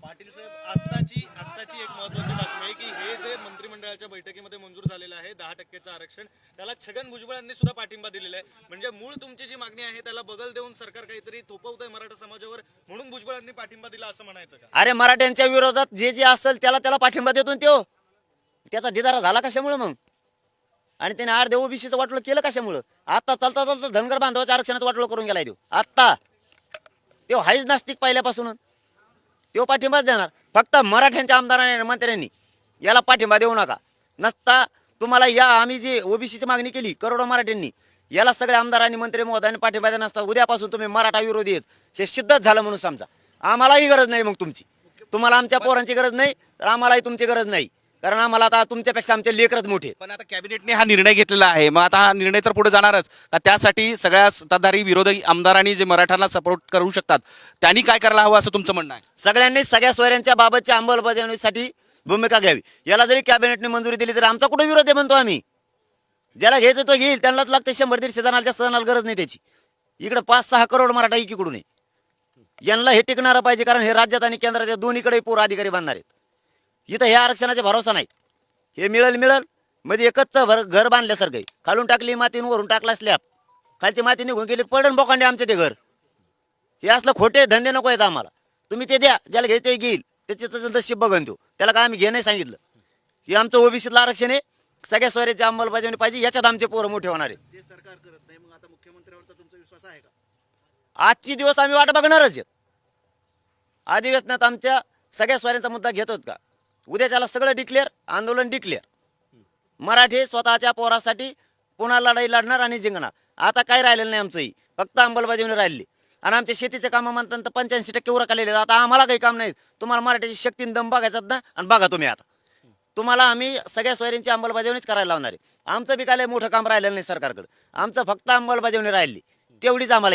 पाटील साहेब, आत्ताची एक महत्त्वाची बातमी आहे की हे जे मंत्रिमंडळाच्या बैठकीमध्ये मंजूर झालेलं आहे 10% आरक्षण, त्याला छगन भुजबळ यांनी सुद्धा पाठिंबा दिलेला आहे. म्हणजे मूळ तुमची जी मागणी आहे त्याला बगल देऊन सरकार काहीतरी थोपवतंय मराठा समाजावर, म्हणून भुजबळ यांनी पाठिंबा दिला असं म्हणायचं का? अरे मराठ्यांच्या विरोधात जे जे असेल त्याला पाठिंबा देतो ना त्यो. त्याचा दिदारा झाला कशामुळे मग? आणि त्याने अर्धे ओबीसीचं वाटोळं केलं कशामुळं? आता चालता चालता धनगर बांधवाच्या आरक्षणाचं वाटोळं करून गेलाय देऊ. आत्ता तो हायच नास्तिक पहिल्यापासून. तो पाठिंबाच देणार. फक्त मराठ्यांच्या आमदारांनी आणि मंत्र्यांनी याला पाठिंबा देऊ नका. नसता तुम्हाला या आम्ही जी ओबीसीची मागणी केली करोडो मराठ्यांनी, याला सगळ्या आमदारांनी मंत्री महोदयांनी पाठिंबा देणार नसता. उद्यापासून तुम्ही मराठा विरोधी आहेत हे सिद्धच झालं म्हणून समजा. आम्हालाही गरज नाही मग तुमची. तुम्हाला आमच्या पोरांची गरज नाही तर आम्हालाही तुमची गरज नाही. कारण आम्हाला आता तुमच्यापेक्षा आमचे लेकरच मोठे. पण आता कॅबिनेटने हा निर्णय घेतलेला आहे, मग आता हा निर्णय तर पुढे जाणारच का? त्यासाठी सगळ्या सत्ताधारी विरोधी आमदारांनी जे मराठ्यांना सपोर्ट करू शकतात त्यांनी काय करायला हवं असं तुमचं म्हणणं आहे? सगळ्यांनी सगळ्या सोयऱ्यांच्या बाबतच्या अंमलबजावणीसाठी भूमिका घ्यावी. याला जरी कॅबिनेटने मंजुरी दिली तर आमचा कुठे विरोध आहे म्हणतो आम्ही. ज्याला घ्यायचं तो घेईल, त्यांनाच लागते 100-150 जणांना, जास्त जणांना गरज नाही त्याची. इकडे 5-6 करोड मराठा एकीकडून आहे. यांना हे टिकणारं पाहिजे, कारण हे राज्यात आणि केंद्रात दोन्हीकडे पूर अधिकारी बांधणार आहेत. इथं हे आरक्षणाचा भरोसा नाही. हे मिळेल म्हणजे एकच घर बांधल्यासारखं आहे. खालून टाकली माती वरून टाकला स्लॅब, खालची माती निघून गेली पडण बोकांडे आमचे ते घर. हे असलं खोटे धंदे नको आहेत आम्हाला. तुम्ही ते द्या, ज्याला घ्यायचं घेईल, त्याचं नशीब बघन तो. त्याला काय आम्ही घे नाही सांगितलं. हे आमचं ओबीसीतलं आरक्षण आहे. सगळ्या सोयऱ्याची अंमलबजावणी पाहिजे, याच्यात आमचे पोरं मोठे होणार आहेत. ते सरकार करत नाही, मग आता मुख्यमंत्र्यांवरचा तुमचा विश्वास आहे का? आजची दिवस आम्ही वाट बघणारच आहेत. अधिवेशनात आमच्या सगळ्या सोयऱ्यांचा मुद्दा घेतोत का? उद्याच्याला सगळं डिक्लेअर, आंदोलन डिक्लेअर. मराठी स्वतःच्या पोरासाठी पुन्हा लढाई लढणार आणि जिंकणार. आता काय राहिलेलं नाही आमचंही, फक्त अंमलबजावणी राहिली. आणि आमच्या शेतीचे कामं म्हणतात तर 85% उरकलेले आहेत. आता आम्हाला काही काम नाही. तुम्हाला मराठीची शक्तीने दम बघायचा ना, आणि बघा तुम्ही. आता तुम्हाला आम्ही सगळ्या सोयऱ्यांची अंमलबजावणीच करायला लावणार आहे. आमचं बी काय मोठं काम राहिलेलं नाही सरकारकडे. आमचं फक्त अंमलबजावणी राहिली, तेवढीच आम्हाला